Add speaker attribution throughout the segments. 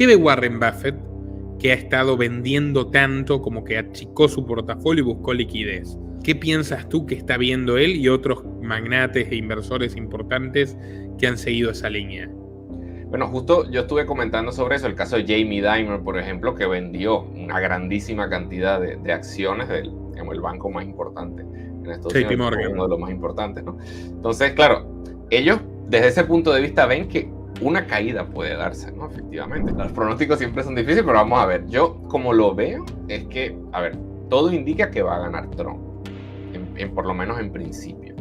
Speaker 1: ¿Qué ve Warren Buffett, que ha estado vendiendo tanto, como que achicó su portafolio y buscó liquidez? ¿Qué piensas tú que está viendo él y otros magnates e inversores importantes que han seguido esa línea?
Speaker 2: Bueno, justo yo estuve comentando sobre eso, el caso de Jamie Dimon, por ejemplo, que vendió una grandísima cantidad de acciones del el banco más importante en Estados
Speaker 1: JP
Speaker 2: Unidos, uno
Speaker 1: Morgan.
Speaker 2: de los más importantes, ¿no? Entonces, claro, ellos desde ese punto de vista ven que una caída puede darse, ¿no? Efectivamente. Los pronósticos siempre son difíciles, pero vamos a ver. Yo, como lo veo, es que, a ver, todo indica que va a ganar Trump, por lo menos en principio.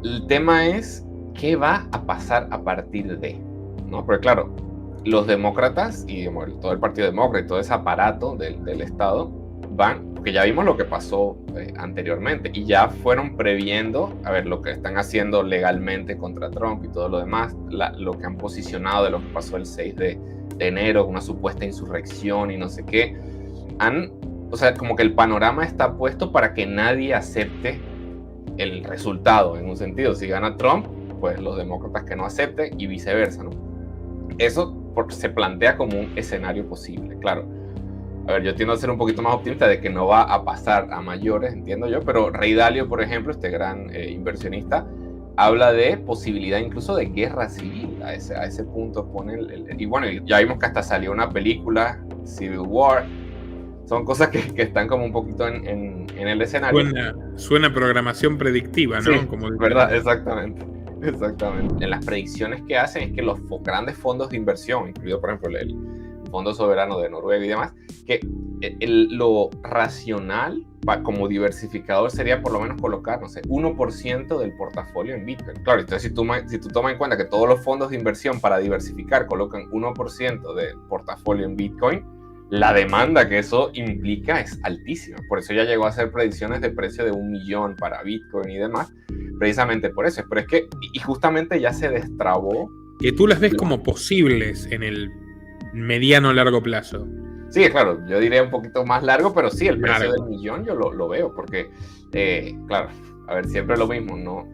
Speaker 2: El tema es qué va a pasar a partir de, ¿no? Porque claro, los demócratas y todo el Partido Demócrata y todo ese aparato del Estado van, porque ya vimos lo que pasó anteriormente y ya fueron previendo, a ver, lo que están haciendo legalmente contra Trump y todo lo demás, lo que han posicionado de lo que pasó el 6 de enero, una supuesta insurrección y no sé qué, o sea, como que el panorama está puesto para que nadie acepte el resultado, en un sentido. Si gana Trump, pues los demócratas que no acepten y viceversa, ¿no? Eso se plantea como un escenario posible, claro. A ver, yo tiendo a ser un poquito más optimista de que no va a pasar a mayores, entiendo yo, pero Ray Dalio, por ejemplo, este gran inversionista, habla de posibilidad incluso de guerra civil. A ese punto pone y bueno, ya vimos que hasta salió una película, Civil War. Son cosas que están como un poquito en el escenario.
Speaker 1: Suena programación predictiva,
Speaker 2: Sí,
Speaker 1: ¿no? Como
Speaker 2: verdad, exactamente. Exactamente. En las predicciones que hacen es que los grandes fondos de inversión, incluido por ejemplo el Fondo Soberano de Noruega y demás, que lo racional como diversificador sería por lo menos colocar, no sé, 1% del portafolio en Bitcoin. Claro, entonces si tú tomas en cuenta que todos los fondos de inversión para diversificar colocan 1% del portafolio en Bitcoin, la demanda que eso implica es altísima. Por eso ya llegó a hacer predicciones de precio de 1 millón para Bitcoin y demás, precisamente por eso. Pero es que, y justamente ya se destrabó.
Speaker 1: Que tú las ves como posibles en el mediano o largo plazo.
Speaker 2: Sí, claro, yo diría un poquito más largo, pero sí, el precio
Speaker 1: Largo.
Speaker 2: del millón yo lo veo, porque, claro, a ver, siempre lo mismo, ¿no?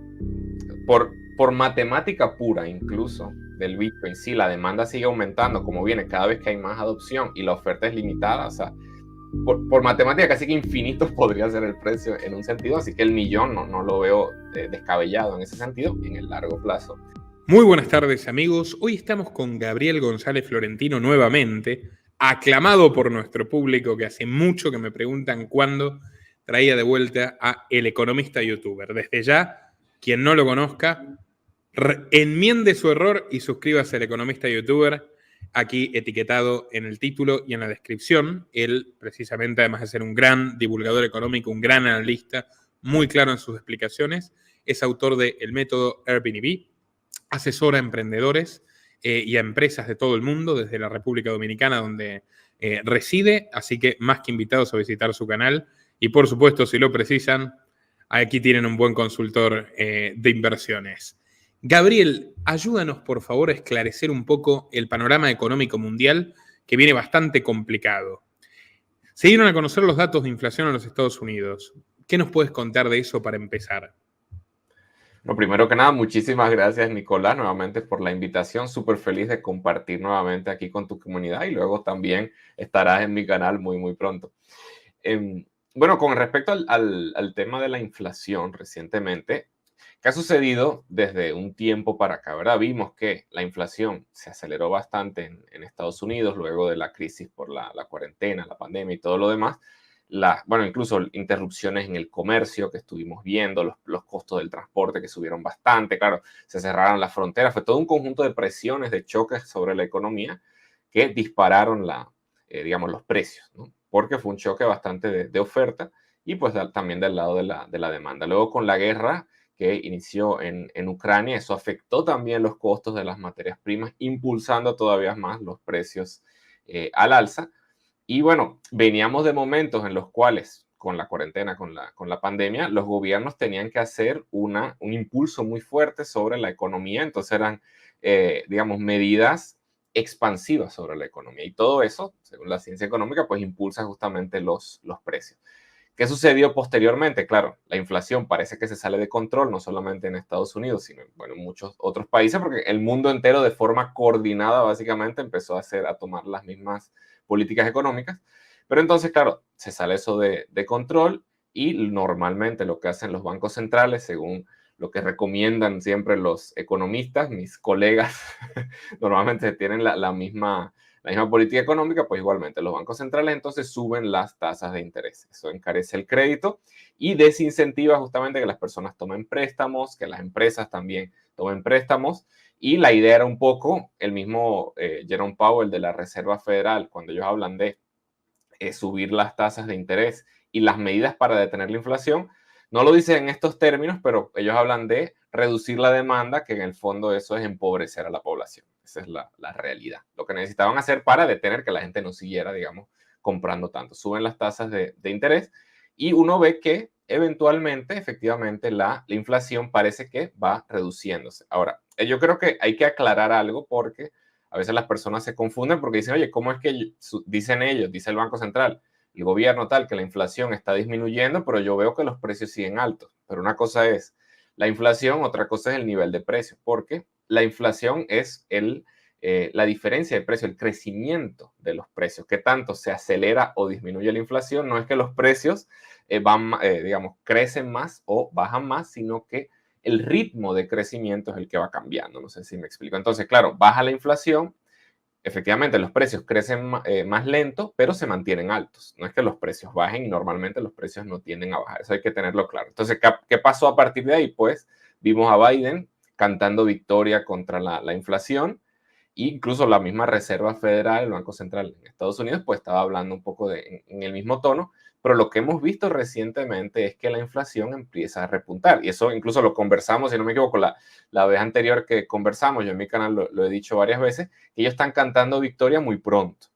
Speaker 2: Por matemática pura incluso del Bitcoin, sí, la demanda sigue aumentando, como viene cada vez que hay más adopción y la oferta es limitada, o sea, por matemática casi que infinito podría ser el precio en un sentido, así que el millón no lo veo descabellado en ese sentido en el largo plazo.
Speaker 1: Muy buenas tardes, amigos. Hoy estamos con Gabriel González Florentino nuevamente, aclamado por nuestro público, que hace mucho que me preguntan cuándo traía de vuelta a El Economista Youtuber. Desde ya, quien no lo conozca, enmiende su error y suscríbase al Economista Youtuber, aquí etiquetado en el título y en la descripción. Él, precisamente, además de ser un gran divulgador económico, un gran analista, muy claro en sus explicaciones, es autor de El Método Airbnb, asesora a emprendedores y a empresas de todo el mundo, desde la República Dominicana, donde reside, así que más que invitados a visitar su canal. Y por supuesto, si lo precisan, aquí tienen un buen consultor de inversiones. Gabriel, ayúdanos por favor a esclarecer un poco el panorama económico mundial, que viene bastante complicado. Se dieron a conocer los datos de inflación en los Estados Unidos. ¿Qué nos puedes contar de eso para empezar?
Speaker 2: No, primero que nada, muchísimas gracias, Nicolás, nuevamente por la invitación. Súper feliz de compartir nuevamente aquí con tu comunidad y luego también estarás en mi canal muy, muy pronto. Bueno, con respecto al tema de la inflación recientemente, ¿qué ha sucedido desde un tiempo para acá? ¿Verdad? Vimos que la inflación se aceleró bastante en Estados Unidos luego de la crisis por la cuarentena, la pandemia y todo lo demás. Bueno, incluso interrupciones en el comercio que estuvimos viendo, los costos del transporte que subieron bastante, claro, se cerraron las fronteras, fue todo un conjunto de presiones, de choques sobre la economía que dispararon digamos, los precios, ¿no? Porque fue un choque bastante de oferta y pues también del lado de la demanda. Luego con la guerra que inició en Ucrania, eso afectó también los costos de las materias primas, impulsando todavía más los precios al alza. Y bueno, veníamos de momentos en los cuales, con la cuarentena, con la pandemia, los gobiernos tenían que hacer un impulso muy fuerte sobre la economía, entonces eran, digamos, medidas expansivas sobre la economía. Y todo eso, según la ciencia económica, pues impulsa justamente los precios. ¿Qué sucedió posteriormente? Claro, la inflación parece que se sale de control, no solamente en Estados Unidos, sino bueno, en muchos otros países, porque el mundo entero de forma coordinada básicamente empezó a tomar las mismas políticas económicas. Pero entonces, claro, se sale eso de control y normalmente lo que hacen los bancos centrales, según lo que recomiendan siempre los economistas, mis colegas, normalmente tienen la misma política económica, pues igualmente los bancos centrales entonces suben las tasas de interés. Eso encarece el crédito y desincentiva justamente que las personas tomen préstamos, que las empresas también tomen préstamos. Y la idea era un poco, el mismo Jerome Powell de la Reserva Federal, cuando ellos hablan de subir las tasas de interés y las medidas para detener la inflación, no lo dicen en estos términos, pero ellos hablan de reducir la demanda, que en el fondo eso es empobrecer a la población. Esa es la realidad. Lo que necesitaban hacer para detener que la gente no siguiera, digamos, comprando tanto. Suben las tasas de interés y uno ve que eventualmente, efectivamente, la inflación parece que va reduciéndose. Ahora, yo creo que hay que aclarar algo porque a veces las personas se confunden porque dicen, oye, ¿cómo es que dicen ellos, dice el Banco Central, el gobierno tal, que la inflación está disminuyendo, pero yo veo que los precios siguen altos? Pero una cosa es la inflación, otra cosa es el nivel de precios, porque la inflación es la diferencia de precio, el crecimiento de los precios. ¿Qué tanto se acelera o disminuye la inflación? No es que los precios digamos, crecen más o bajan más, sino que el ritmo de crecimiento es el que va cambiando. No sé si me explico. Entonces, claro, baja la inflación, efectivamente los precios crecen más lento, pero se mantienen altos. No es que los precios bajen y normalmente los precios no tienden a bajar. Eso hay que tenerlo claro. Entonces, ¿qué pasó a partir de ahí? Pues vimos a Biden cantando victoria contra la inflación. Incluso la misma Reserva Federal, el Banco Central en Estados Unidos, pues estaba hablando un poco en el mismo tono, pero lo que hemos visto recientemente es que la inflación empieza a repuntar. Y eso incluso lo conversamos, si no me equivoco, la vez anterior que conversamos, yo en mi canal lo he dicho varias veces, que ellos están cantando victoria muy pronto,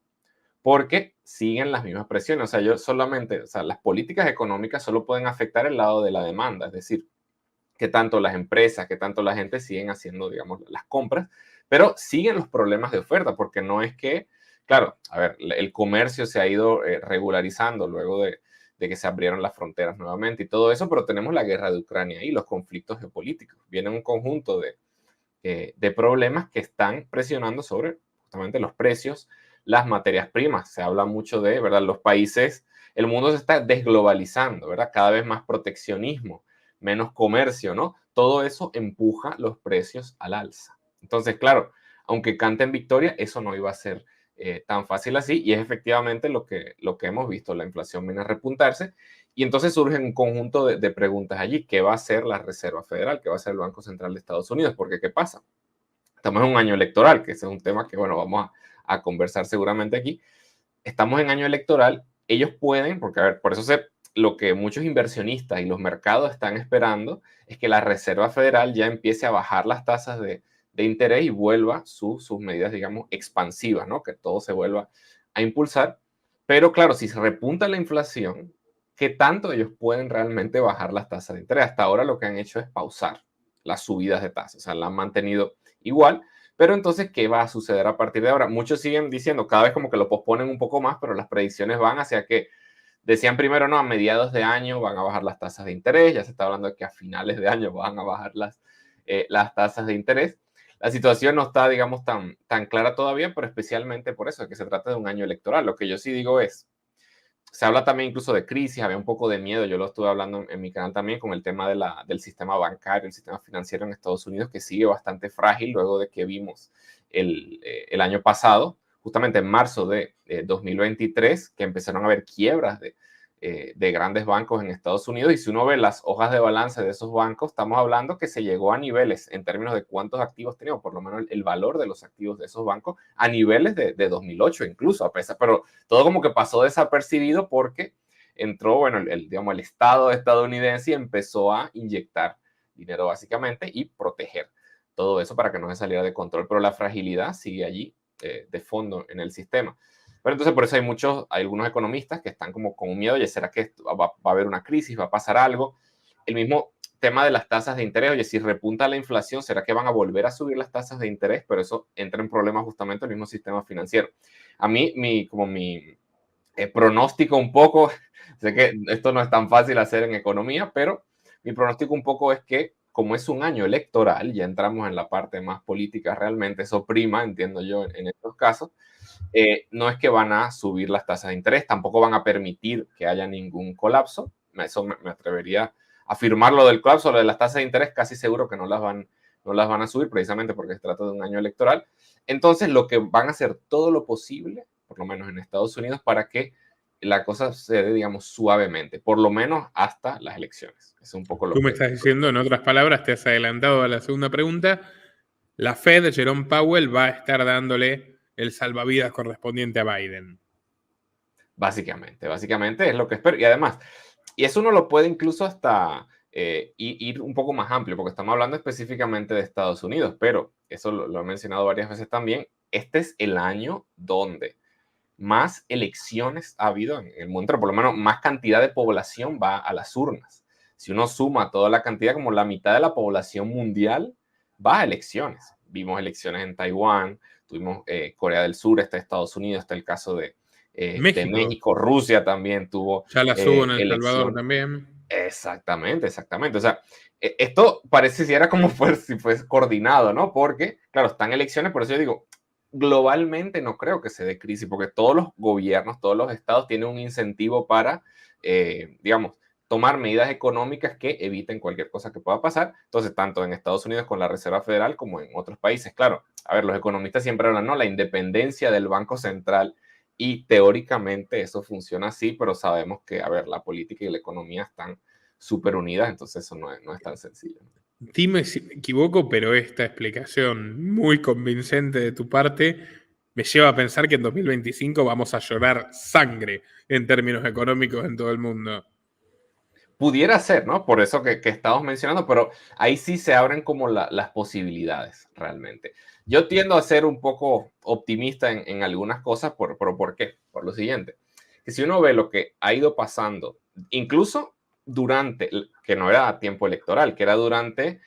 Speaker 2: porque siguen las mismas presiones. O sea, las políticas económicas solo pueden afectar el lado de la demanda, es decir, que tanto las empresas, que tanto la gente siguen haciendo, digamos, las compras, pero siguen los problemas de oferta, porque no es que, claro, a ver, el comercio se ha ido regularizando luego de que se abrieron las fronteras nuevamente y todo eso, pero tenemos la guerra de Ucrania y los conflictos geopolíticos. Viene un conjunto de problemas que están presionando sobre justamente los precios, las materias primas. Se habla mucho de, ¿verdad? Los países, el mundo se está desglobalizando, ¿verdad? Cada vez más proteccionismo, menos comercio, ¿no? Todo eso empuja los precios al alza. Entonces, claro, aunque canten victoria, eso no iba a ser tan fácil así y es efectivamente lo que hemos visto. La inflación viene a repuntarse y entonces surge un conjunto de preguntas allí. ¿Qué va a hacer la Reserva Federal? ¿Qué va a hacer el Banco Central de Estados Unidos? Porque, ¿qué pasa? Estamos en un año electoral, que ese es un tema que, bueno, vamos a conversar seguramente aquí. Estamos en año electoral, ellos pueden, porque, a ver, por eso lo que muchos inversionistas y los mercados están esperando es que la Reserva Federal ya empiece a bajar las tasas de interés y vuelva sus medidas, digamos, expansivas, ¿no? Que todo se vuelva a impulsar. Pero claro, si se repunta la inflación, ¿qué tanto ellos pueden realmente bajar las tasas de interés? Hasta ahora lo que han hecho es pausar las subidas de tasas, o sea, la han mantenido igual. Pero entonces, ¿qué va a suceder a partir de ahora? Muchos siguen diciendo, cada vez como que lo posponen un poco más, pero las predicciones van hacia que decían primero, no, a mediados de año van a bajar las tasas de interés, ya se está hablando de que a finales de año van a bajar las tasas de interés. La situación no está, digamos, tan clara todavía, pero especialmente por eso, que se trata de un año electoral. Lo que yo sí digo es, se habla también incluso de crisis, había un poco de miedo, yo lo estuve hablando en mi canal también con el tema del sistema bancario, el sistema financiero en Estados Unidos, que sigue bastante frágil luego de que vimos el año pasado, justamente en marzo de 2023, que empezaron a haber quiebras de grandes bancos en Estados Unidos. Y si uno ve las hojas de balance de esos bancos, estamos hablando que se llegó a niveles en términos de cuántos activos teníamos, por lo menos el valor de los activos de esos bancos, a niveles de 2008 incluso, a pesar, pero todo como que pasó desapercibido porque entró, bueno, digamos, el Estado estadounidense y empezó a inyectar dinero básicamente y proteger todo eso para que no se saliera de control, pero la fragilidad sigue allí de fondo en el sistema. Pero entonces por eso hay algunos economistas que están como con miedo, oye, ¿será que va a haber una crisis? ¿Va a pasar algo? El mismo tema de las tasas de interés, oye, si repunta la inflación, ¿será que van a volver a subir las tasas de interés? Pero eso entra en problemas justamente el mismo sistema financiero. A mí, pronóstico un poco, sé que esto no es tan fácil hacer en economía, pero mi pronóstico un poco es que como es un año electoral, ya entramos en la parte más política realmente, eso prima, entiendo yo, en estos casos, no es que van a subir las tasas de interés, tampoco van a permitir que haya ningún colapso, eso me atrevería a afirmar lo del colapso, lo de las tasas de interés, casi seguro que no las van a subir precisamente porque se trata de un año electoral. Entonces, lo que van a hacer todo lo posible, por lo menos en Estados Unidos, para que la cosa se dé, digamos, suavemente, por lo menos hasta las elecciones. Es un poco lo
Speaker 1: Tú me
Speaker 2: que...
Speaker 1: estás diciendo, en otras palabras, te has adelantado a la segunda pregunta, la Fed, Jerome Powell, va a estar dándole el salvavidas correspondiente a Biden.
Speaker 2: Básicamente es lo que espero. Y además, y eso uno lo puede incluso hasta ir un poco más amplio, porque estamos hablando específicamente de Estados Unidos, pero eso lo he mencionado varias veces también. Este es el año donde más elecciones ha habido en el mundo, por lo menos más cantidad de población va a las urnas. Si uno suma toda la cantidad, como la mitad de la población mundial va a elecciones. Vimos elecciones en Taiwán, tuvimos Corea del Sur, está Estados Unidos, está el caso de
Speaker 1: México,
Speaker 2: México, Rusia también tuvo
Speaker 1: ya las hubo en El Salvador
Speaker 2: elección.
Speaker 1: también.
Speaker 2: Exactamente. O sea, esto parece si era como si fuese coordinado, ¿no? Porque, claro, están elecciones, por eso yo digo, globalmente no creo que se dé crisis, porque todos los gobiernos, todos los estados tienen un incentivo para, digamos, tomar medidas económicas que eviten cualquier cosa que pueda pasar. Entonces, tanto en Estados Unidos con la Reserva Federal como en otros países. Claro, a ver, los economistas siempre hablan, ¿no? La independencia del Banco Central y teóricamente eso funciona así, pero sabemos que, a ver, la política y la economía están súper unidas, entonces eso no es tan sencillo.
Speaker 1: Dime si me equivoco, pero esta explicación muy convincente de tu parte me lleva a pensar que en 2025 vamos a llorar sangre en términos económicos en todo el mundo.
Speaker 2: Pudiera ser, ¿no? Por eso que estamos mencionando, pero ahí sí se abren como las posibilidades realmente. Yo tiendo a ser un poco optimista en algunas cosas, pero ¿por qué? Por lo siguiente, que si uno ve lo que ha ido pasando, incluso durante, que no era tiempo electoral, que era durante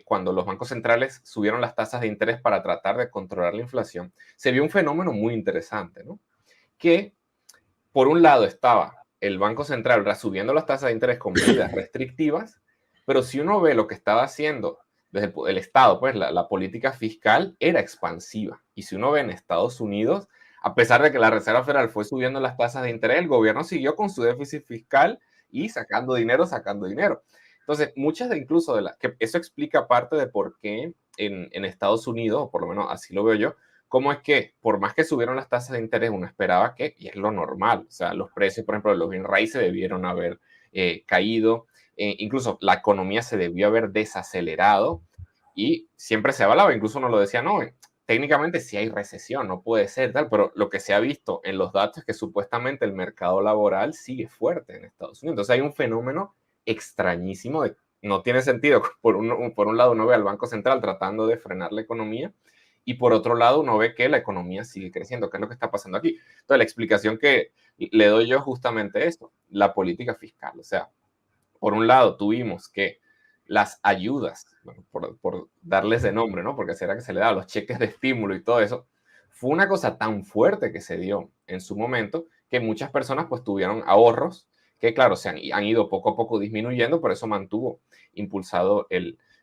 Speaker 2: cuando los bancos centrales subieron las tasas de interés para tratar de controlar la inflación, se vio un fenómeno muy interesante, ¿no? Que por un lado estaba el Banco Central subiendo las tasas de interés con medidas restrictivas, pero si uno ve lo que estaba haciendo desde el Estado, pues la política fiscal era expansiva. Y si uno ve en Estados Unidos, a pesar de que la Reserva Federal fue subiendo las tasas de interés, el gobierno siguió con su déficit fiscal y sacando dinero, sacando dinero. Entonces, muchas de incluso de las que eso explica parte de por qué en Estados Unidos, o por lo menos así lo veo yo, cómo es que, por más que subieron las tasas de interés, uno esperaba que, y es lo normal, o sea, los precios, por ejemplo, de los bienes raíces debieron haber caído, incluso la economía se debió haber desacelerado y siempre se avalaba, incluso uno lo decía, no, técnicamente sí hay recesión, no puede ser tal, pero lo que se ha visto en los datos es que supuestamente el mercado laboral sigue fuerte en Estados Unidos. Entonces hay un fenómeno extrañísimo, no tiene sentido, por un lado uno ve al Banco Central tratando de frenar la economía, y por otro lado uno ve que la economía sigue creciendo. ¿Qué es lo que está pasando aquí? Entonces la explicación que le doy yo justamente esto, la política fiscal. O sea, por un lado tuvimos que las ayudas, bueno, por darles de nombre, ¿no? Porque será que se le da los cheques de estímulo y todo eso, fue una cosa tan fuerte que se dio en su momento que muchas personas pues tuvieron ahorros que claro, han ido poco a poco disminuyendo, por eso mantuvo impulsado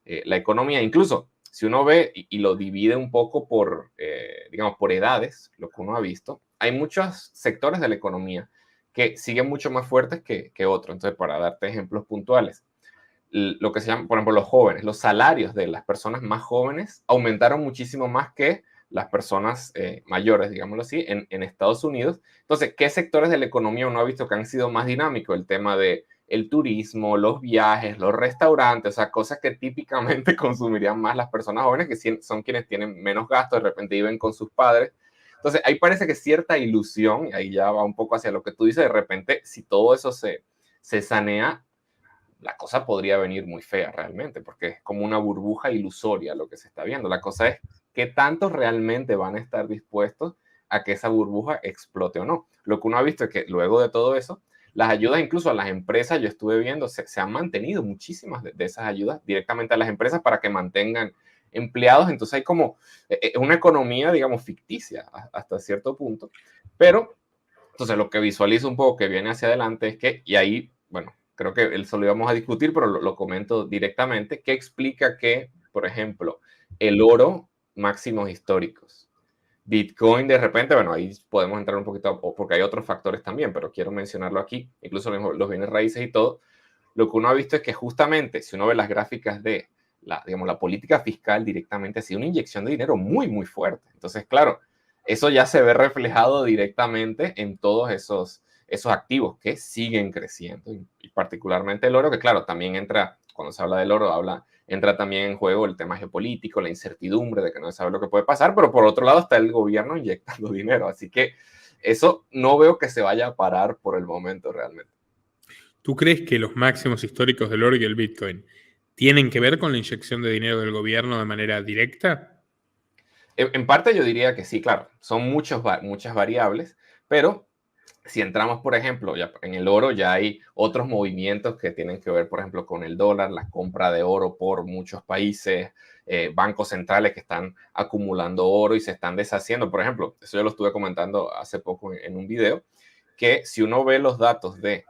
Speaker 2: la economía. Incluso si uno ve y lo divide un poco por, digamos, por edades, lo que uno ha visto, hay muchos sectores de la economía que siguen mucho más fuertes que otros. Entonces, para darte ejemplos puntuales, lo que se llama, por ejemplo, los jóvenes, los salarios de las personas más jóvenes aumentaron muchísimo más que las personas mayores, digámoslo así, en Estados Unidos. Entonces, ¿qué sectores de la economía uno ha visto que han sido más dinámicos? El tema de el turismo, los viajes, los restaurantes, o sea, cosas que típicamente consumirían más las personas jóvenes, que son quienes tienen menos gastos, de repente viven con sus padres. Entonces, ahí parece que cierta ilusión, y ahí ya va un poco hacia lo que tú dices, de repente, si todo eso se sanea, la cosa podría venir muy fea realmente, porque es como una burbuja ilusoria lo que se está viendo. La cosa es qué tantos realmente van a estar dispuestos a que esa burbuja explote o no. Lo que uno ha visto es que luego de todo eso, las ayudas incluso a las empresas, yo estuve viendo, se han mantenido muchísimas de esas ayudas directamente a las empresas para que mantengan empleados. Entonces hay como una economía, digamos, ficticia hasta cierto punto. Pero Entonces, lo que visualizo un poco que viene hacia adelante es que, y ahí, bueno, creo que eso lo íbamos a discutir, pero lo comento directamente, que explica que, por ejemplo, el oro máximos históricos. Bitcoin de repente, bueno, ahí podemos entrar un poquito, porque hay otros factores también, pero quiero mencionarlo aquí, incluso los bienes raíces y todo. Lo que uno ha visto es que justamente, si uno ve las gráficas de digamos, la política fiscal directamente, ha sido una inyección de dinero muy, muy fuerte. Entonces, claro, eso ya se ve reflejado directamente en todos esos activos que siguen creciendo, y particularmente el oro, que claro, también entra, cuando se habla del oro, entra también en juego el tema geopolítico, la incertidumbre de que no se sabe lo que puede pasar, pero por otro lado está el gobierno inyectando dinero, así que eso no veo que se vaya a parar por el momento realmente.
Speaker 1: ¿Tú crees que los máximos históricos del oro y el Bitcoin tienen que ver con la inyección de dinero del gobierno de manera directa?
Speaker 2: En parte yo diría que sí, claro, son muchas variables, pero si entramos, por ejemplo, ya en el oro, ya hay otros movimientos que tienen que ver, por ejemplo, con el dólar, la compra de oro por muchos países, bancos centrales que están acumulando oro y se están deshaciendo. Por ejemplo, eso yo lo estuve comentando hace poco en un video, que si uno ve los datos de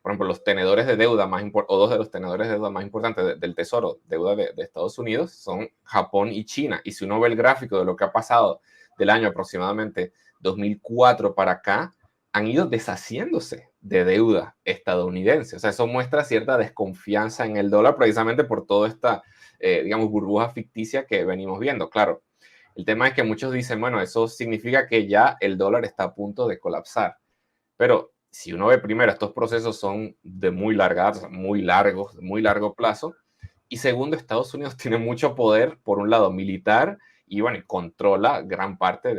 Speaker 2: por ejemplo, los tenedores de deuda o dos de los tenedores de deuda más importantes del Tesoro, deuda de Estados Unidos, son Japón y China. Y si uno ve el gráfico de lo que ha pasado del año aproximadamente 2004 para acá, han ido deshaciéndose de deuda estadounidense. O sea, eso muestra cierta desconfianza en el dólar precisamente por toda esta, digamos, burbuja ficticia que venimos viendo. Claro, el tema es que muchos dicen, bueno, eso significa que ya el dólar está a punto de colapsar. Pero si uno ve primero, estos procesos son de muy muy largo plazo. Y segundo, Estados Unidos tiene mucho poder, por un lado militar, y bueno, controla gran parte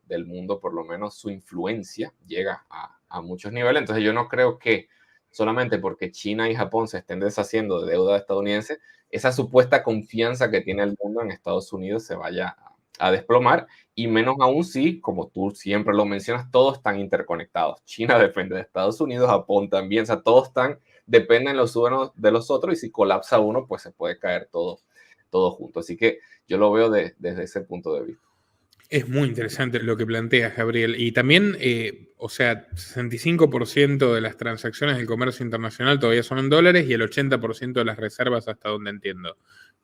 Speaker 2: del mundo, por lo menos su influencia llega a muchos niveles. Entonces yo no creo que solamente porque China y Japón se estén deshaciendo de deuda estadounidense, esa supuesta confianza que tiene el mundo en Estados Unidos se vaya a desplomar, y menos aún si, como tú siempre lo mencionas, todos están interconectados. China depende de Estados Unidos, Japón también, o sea, todos dependen los unos de los otros, y si colapsa uno, pues se puede caer todo junto. Así que yo lo veo desde ese punto de vista.
Speaker 1: Es muy interesante lo que planteas, Gabriel. Y también, o sea, 65% de las transacciones del comercio internacional todavía son en dólares y el 80% de las reservas, hasta donde entiendo.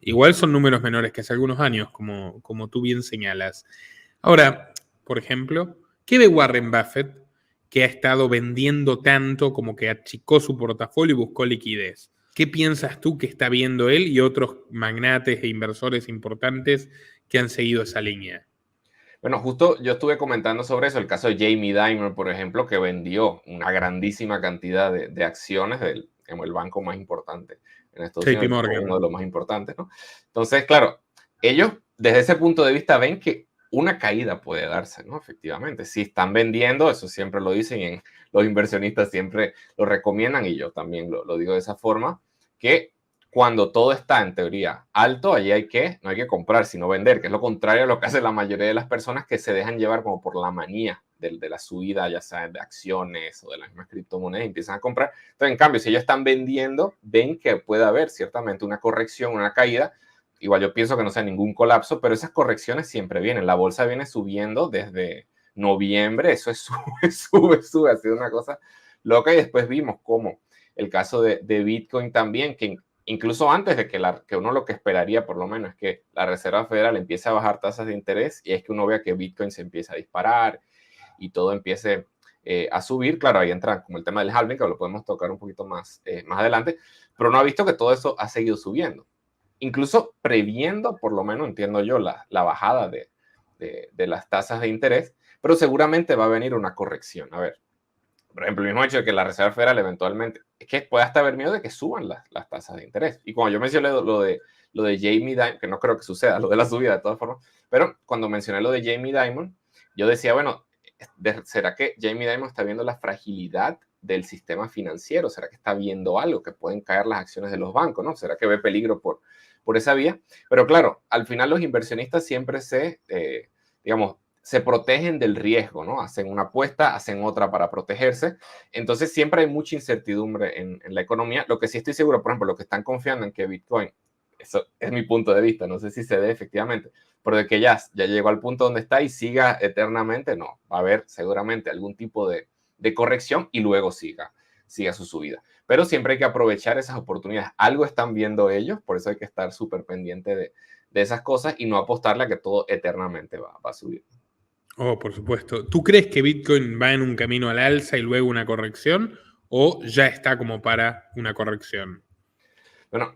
Speaker 1: Igual son números menores que hace algunos años, como tú bien señalas. Ahora, por ejemplo, ¿qué ve Warren Buffett, que ha estado vendiendo tanto, como que achicó su portafolio y buscó liquidez? ¿Qué piensas tú que está viendo él y otros magnates e inversores importantes que han seguido esa línea?
Speaker 2: Bueno, justo yo estuve comentando sobre eso, el caso de Jamie Dimon, por ejemplo, que vendió una grandísima cantidad de acciones del banco más importante en Estados
Speaker 1: JP
Speaker 2: Unidos,
Speaker 1: Morgan.
Speaker 2: uno de los más importantes, ¿no? Entonces, claro, ellos desde ese punto de vista ven que una caída puede darse, ¿no? Efectivamente, si están vendiendo, eso siempre lo dicen, y los inversionistas siempre lo recomiendan, y yo también lo digo de esa forma, que cuando todo está en teoría alto, allí no hay que comprar, sino vender, que es lo contrario a lo que hace la mayoría de las personas, que se dejan llevar como por la manía de la subida, ya sea de acciones o de las mismas criptomonedas, y empiezan a comprar. Entonces, en cambio, si ellos están vendiendo, ven que puede haber ciertamente una corrección, una caída. Igual yo pienso que no sea ningún colapso, pero esas correcciones siempre vienen. La bolsa viene subiendo desde noviembre, eso es sube, ha sido una cosa loca, y después vimos cómo el caso de Bitcoin también, que incluso antes de que uno lo que esperaría, por lo menos, es que la Reserva Federal empiece a bajar tasas de interés, y es que uno vea que Bitcoin se empieza a disparar y todo empiece a subir. Claro, ahí entra como el tema del halving, que lo podemos tocar un poquito más adelante, pero uno ha visto que todo eso ha seguido subiendo, incluso previendo, por lo menos entiendo yo, la bajada de las tasas de interés, pero seguramente va a venir una corrección. A ver, por ejemplo, el mismo hecho de que la Reserva Federal eventualmente, es que puede hasta haber miedo de que suban las tasas de interés. Y cuando yo mencioné lo de Jamie Dimon, que no creo que suceda, lo de la subida de todas formas, pero cuando mencioné lo de Jamie Dimon, yo decía, bueno, ¿será que Jamie Dimon está viendo la fragilidad del sistema financiero? ¿Será que está viendo algo, que pueden caer las acciones de los bancos, ¿no? ¿Será que ve peligro por esa vía? Pero claro, al final los inversionistas siempre se protegen del riesgo, ¿no? Hacen una apuesta, hacen otra para protegerse. Entonces siempre hay mucha incertidumbre en la economía. Lo que sí estoy seguro, por ejemplo, los que están confiando en que Bitcoin eso es mi punto de vista, no sé si se dé efectivamente, pero de que ya llegó al punto donde está y siga eternamente, no, va a haber seguramente algún tipo de corrección y luego siga su subida. Pero siempre hay que aprovechar esas oportunidades. Algo están viendo ellos, por eso hay que estar súper pendiente de esas cosas y no apostarle a que todo eternamente va a subir.
Speaker 1: Oh, por supuesto. ¿Tú crees que Bitcoin va en un camino al alza y luego una corrección? ¿O ya está como para una corrección?
Speaker 2: Bueno,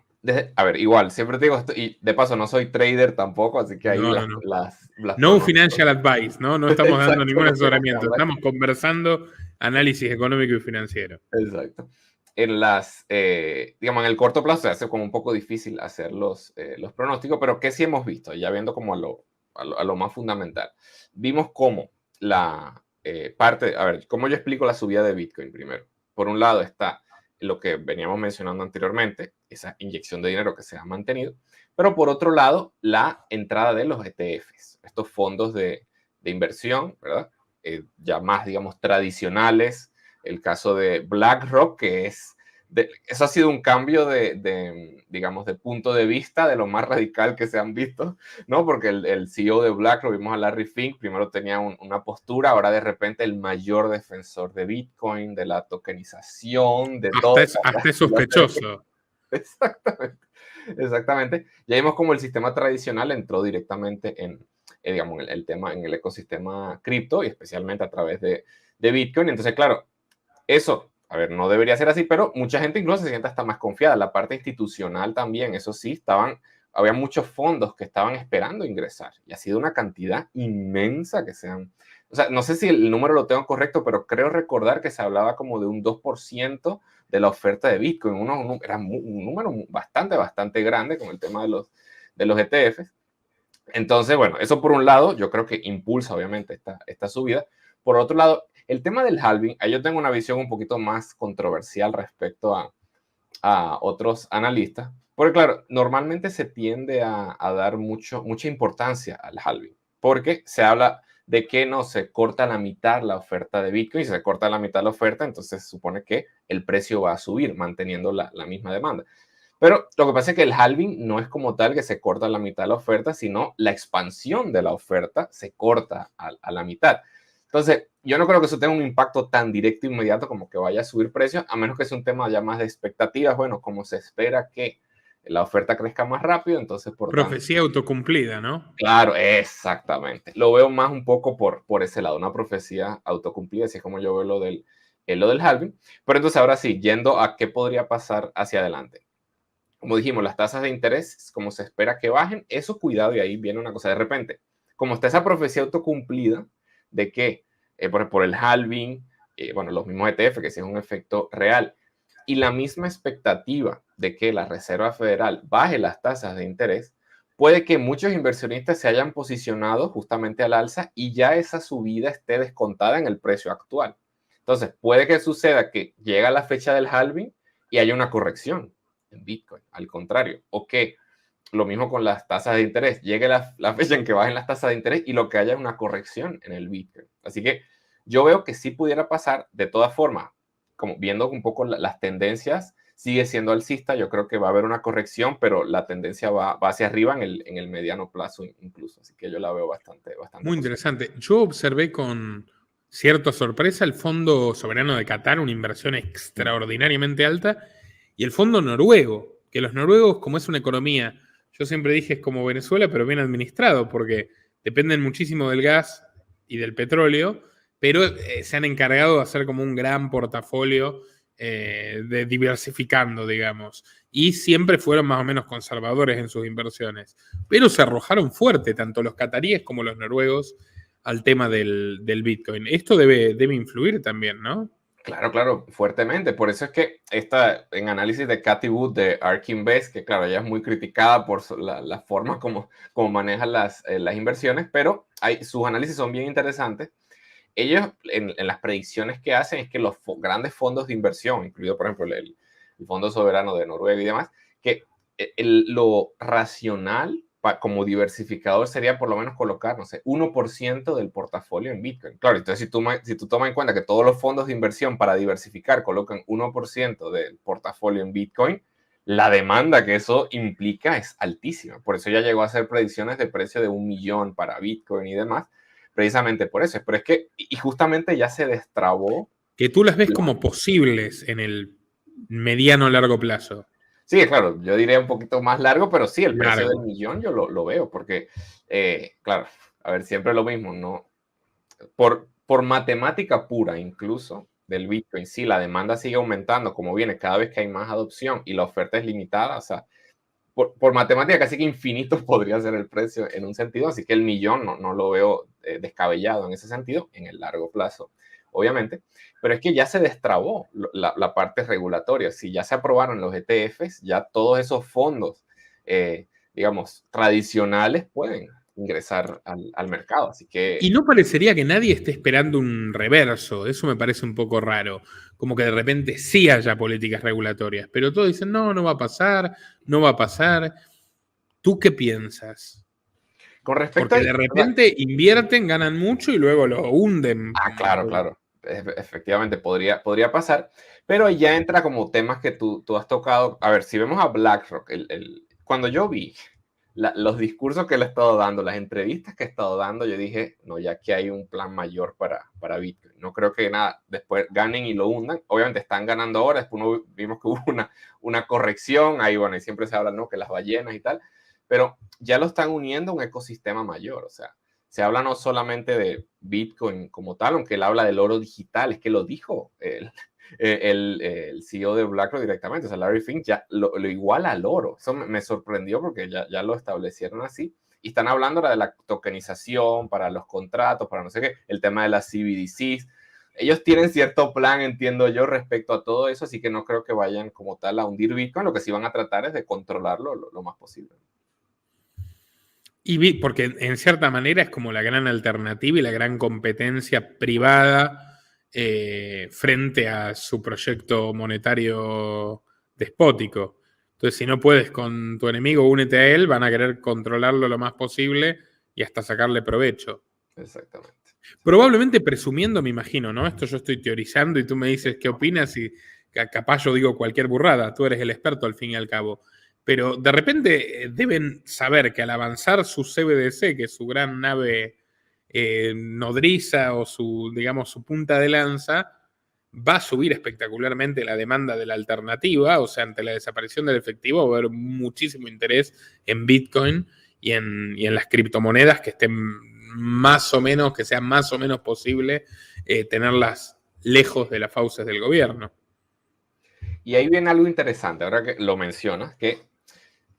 Speaker 2: a ver, igual, siempre te digo esto, y de paso no soy trader tampoco, así que ahí
Speaker 1: No, no, no.
Speaker 2: las
Speaker 1: No
Speaker 2: pronósticos.
Speaker 1: financial advice, ¿no? No estamos dando
Speaker 2: Exacto,
Speaker 1: ningún
Speaker 2: no estoy
Speaker 1: asesoramiento.
Speaker 2: haciendo
Speaker 1: Estamos conversando análisis económico y financiero.
Speaker 2: exacto. Digamos, en el corto plazo se hace como un poco difícil hacer los pronósticos, pero ¿qué sí hemos visto? Ya viendo como a lo más fundamental. Vimos cómo a ver, ¿cómo yo explico la subida de Bitcoin primero? Por un lado está lo que veníamos mencionando anteriormente, esa inyección de dinero que se ha mantenido, pero por otro lado, la entrada de los ETFs, estos fondos de inversión, ¿verdad? Ya más, digamos, tradicionales, el caso de BlackRock, que eso ha sido un cambio digamos, de punto de vista de lo más radical que se han visto, ¿no? Porque el CEO de BlackRock, vimos a Larry Fink, primero tenía una postura, ahora de repente el mayor defensor de Bitcoin, de la tokenización, de todo.
Speaker 1: Hasta es sospechoso.
Speaker 2: Exactamente, exactamente. Ya vimos como el sistema tradicional entró directamente digamos, el tema, en el ecosistema cripto y especialmente a través de Bitcoin. Entonces, claro, eso, a ver, no debería ser así, pero mucha gente incluso se siente hasta más confiada. La parte institucional también, eso sí, había muchos fondos que estaban esperando ingresar y ha sido una cantidad inmensa que o sea, no sé si el número lo tengo correcto, pero creo recordar que se hablaba como de un 2% de la oferta de Bitcoin. Era un número bastante grande con el tema de los ETFs. Entonces, bueno, eso por un lado, yo creo que impulsa obviamente esta subida. Por otro lado, el tema del halving, ahí yo tengo una visión un poquito más controversial respecto a otros analistas, porque claro, normalmente se tiende a dar mucha importancia al halving, porque se habla de que no se corta la mitad la oferta de Bitcoin, y si se corta la mitad la oferta, entonces se supone que el precio va a subir manteniendo la misma demanda. Pero lo que pasa es que el halving no es como tal que se corta la mitad de la oferta, sino la expansión de la oferta se corta a la mitad. Entonces, yo no creo que eso tenga un impacto tan directo e inmediato como que vaya a subir precios, a menos que sea un tema ya más de expectativas. Bueno, como se espera que la oferta crezca más rápido, entonces por tanto.
Speaker 1: Profecía autocumplida, ¿no?
Speaker 2: Claro, exactamente. Lo veo más un poco por ese lado, una profecía autocumplida, así es como yo veo lo del halving. Pero entonces ahora sí, yendo a qué podría pasar hacia adelante. Como dijimos, las tasas de interés, como se espera que bajen, eso cuidado, y ahí viene una cosa de repente. Como está esa profecía autocumplida de que por el halving, bueno, los mismos ETF, que sí es un efecto real, y la misma expectativa de que la Reserva Federal baje las tasas de interés, puede que muchos inversionistas se hayan posicionado justamente al alza y ya esa subida esté descontada en el precio actual. Entonces, puede que suceda que llega la fecha del halving y haya una corrección en Bitcoin, al contrario, o que lo mismo con las tasas de interés, llegue la fecha en que bajen las tasas de interés y lo que haya es una corrección en el Bitcoin. Así que yo veo que sí pudiera pasar, de todas formas, como viendo un poco las tendencias, sigue siendo alcista, yo creo que va a haber una corrección, pero la tendencia va hacia arriba en el mediano plazo incluso, así que yo la veo bastante
Speaker 1: Muy
Speaker 2: positiva.
Speaker 1: interesante. Yo observé con cierta sorpresa el Fondo Soberano de Qatar, una inversión extraordinariamente alta, y el Fondo Noruego, que los noruegos, como es una economía, yo siempre dije es como Venezuela, pero bien administrado, porque dependen muchísimo del gas y del petróleo, pero se han encargado de hacer como un gran portafolio de diversificando, digamos, y siempre fueron más o menos conservadores en sus inversiones, pero se arrojaron fuerte, tanto los cataríes como los noruegos, al tema del Bitcoin. Esto debe influir también, ¿no?
Speaker 2: Claro, claro, fuertemente. Por eso es que en análisis de Cathie Wood de ARK Invest, que claro, ella es muy criticada por la forma como maneja las inversiones, pero sus análisis son bien interesantes. Ellos, en las predicciones que hacen, es que los grandes fondos de inversión, incluido por ejemplo el Fondo Soberano de Noruega y demás, que lo racional como diversificador sería por lo menos colocar, no sé, 1% del portafolio en Bitcoin. Claro, entonces si tú tomas en cuenta que todos los fondos de inversión para diversificar colocan 1% del portafolio en Bitcoin, la demanda que eso implica es altísima. Por eso ya llegó a hacer predicciones de precio de 1 millón para Bitcoin y demás, precisamente por eso. Pero es que, y justamente ya se destrabó.
Speaker 1: Que tú las ves como posibles en el mediano largo plazo.
Speaker 2: Sí, claro, yo diría un poquito más largo, pero sí, el precio del
Speaker 1: Largo.
Speaker 2: millón yo lo veo, porque, claro, a ver, siempre lo mismo, ¿no? Por matemática pura, incluso del Bitcoin, sí, la demanda sigue aumentando, como viene cada vez que hay más adopción y la oferta es limitada, o sea, por matemática casi que infinito podría ser el precio en un sentido, así que el millón no lo veo descabellado en ese sentido, en el largo plazo, obviamente, pero es que ya se destrabó la parte regulatoria, si ya se aprobaron los ETFs, ya todos esos fondos, digamos, tradicionales pueden ingresar al mercado, así que...
Speaker 1: Y no parecería que nadie esté esperando un reverso, eso me parece un poco raro, como que de repente sí haya políticas regulatorias, pero todos dicen, no, no va a pasar, no va a pasar. ¿Tú qué piensas?
Speaker 2: Con respecto a...
Speaker 1: Porque de repente invierten, ganan mucho y luego lo hunden.
Speaker 2: Claro, claro. Efectivamente, podría pasar, pero ya entra como temas que tú has tocado. A ver, si vemos a BlackRock, cuando yo vi los discursos que él ha estado dando, las entrevistas que ha estado dando, yo dije, no, ya que hay un plan mayor para Bitcoin. No creo que nada, después ganen y lo hundan. Obviamente están ganando ahora, después vimos que hubo una corrección, ahí bueno, y siempre se habla, ¿no? Que las ballenas y tal, pero ya lo están uniendo a un ecosistema mayor, o sea, se habla no solamente de Bitcoin como tal, aunque él habla del oro digital, es que lo dijo el CEO de BlackRock directamente, o sea, Larry Fink ya lo iguala al oro. Eso me sorprendió porque ya lo establecieron así. Y están hablando ahora de la tokenización para los contratos, para no sé qué, el tema de las CBDCs. Ellos tienen cierto plan, entiendo yo, respecto a todo eso, así que no creo que vayan como tal a hundir Bitcoin. Lo que sí van a tratar es de controlarlo lo más posible.
Speaker 1: Y porque en cierta manera es como la gran alternativa y la gran competencia privada frente a su proyecto monetario despótico. Entonces, si no puedes con tu enemigo, únete a él, van a querer controlarlo lo más posible y hasta sacarle provecho.
Speaker 2: Exactamente.
Speaker 1: Probablemente presumiendo, me imagino, ¿no? Esto yo estoy teorizando y tú me dices qué opinas y capaz yo digo cualquier burrada, tú eres el experto al fin y al cabo. Pero de repente deben saber que al avanzar su CBDC, que es su gran nave nodriza o su, digamos, su punta de lanza, va a subir espectacularmente la demanda de la alternativa, o sea, ante la desaparición del efectivo va a haber muchísimo interés en Bitcoin y en las criptomonedas que estén más o menos, que sea más o menos posible tenerlas lejos de las fauces del gobierno.
Speaker 2: Y ahí viene algo interesante, ahora que lo mencionas, que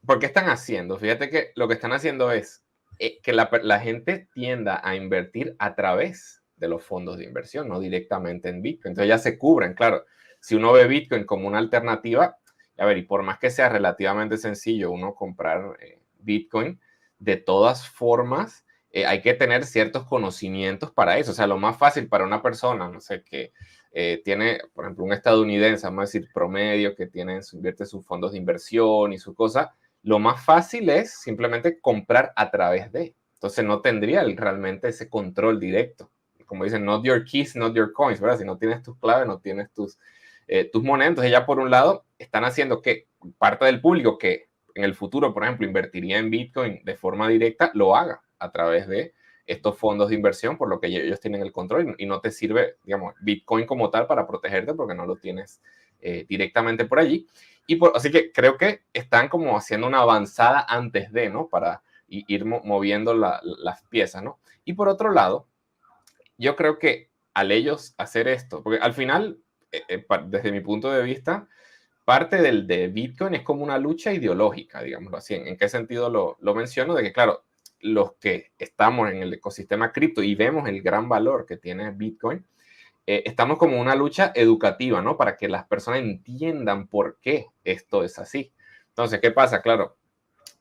Speaker 2: ¿por qué están haciendo? Fíjate que lo que están haciendo es que la gente tienda a invertir a través de los fondos de inversión, no directamente en Bitcoin. Entonces ya se cubren, claro. Si uno ve Bitcoin como una alternativa, a ver, y por más que sea relativamente sencillo uno comprar Bitcoin, de todas formas hay que tener ciertos conocimientos para eso. O sea, lo más fácil para una persona, no sé, que tiene, por ejemplo, un estadounidense, vamos a decir, promedio, que invierte sus fondos de inversión y su cosa, lo más fácil es simplemente comprar a través de. Entonces no tendría realmente ese control directo. Como dicen, not your keys, not your coins, ¿verdad? Si no tienes tus claves, no tienes tus monedas. Entonces ya por un lado están haciendo que parte del público que en el futuro, por ejemplo, invertiría en Bitcoin de forma directa, lo haga a través de estos fondos de inversión, por lo que ellos tienen el control y no te sirve, digamos, Bitcoin como tal para protegerte porque no lo tienes directamente por allí. Así que creo que están como haciendo una avanzada antes de, ¿no? Para ir moviendo las piezas, ¿no? Y por otro lado, yo creo que al ellos hacer esto, porque al final, desde mi punto de vista, parte de Bitcoin es como una lucha ideológica, digámoslo así. ¿En qué sentido lo menciono? De que, claro, los que estamos en el ecosistema cripto y vemos el gran valor que tiene Bitcoin, estamos como una lucha educativa, ¿no? Para que las personas entiendan por qué esto es así. Entonces, ¿qué pasa? Claro,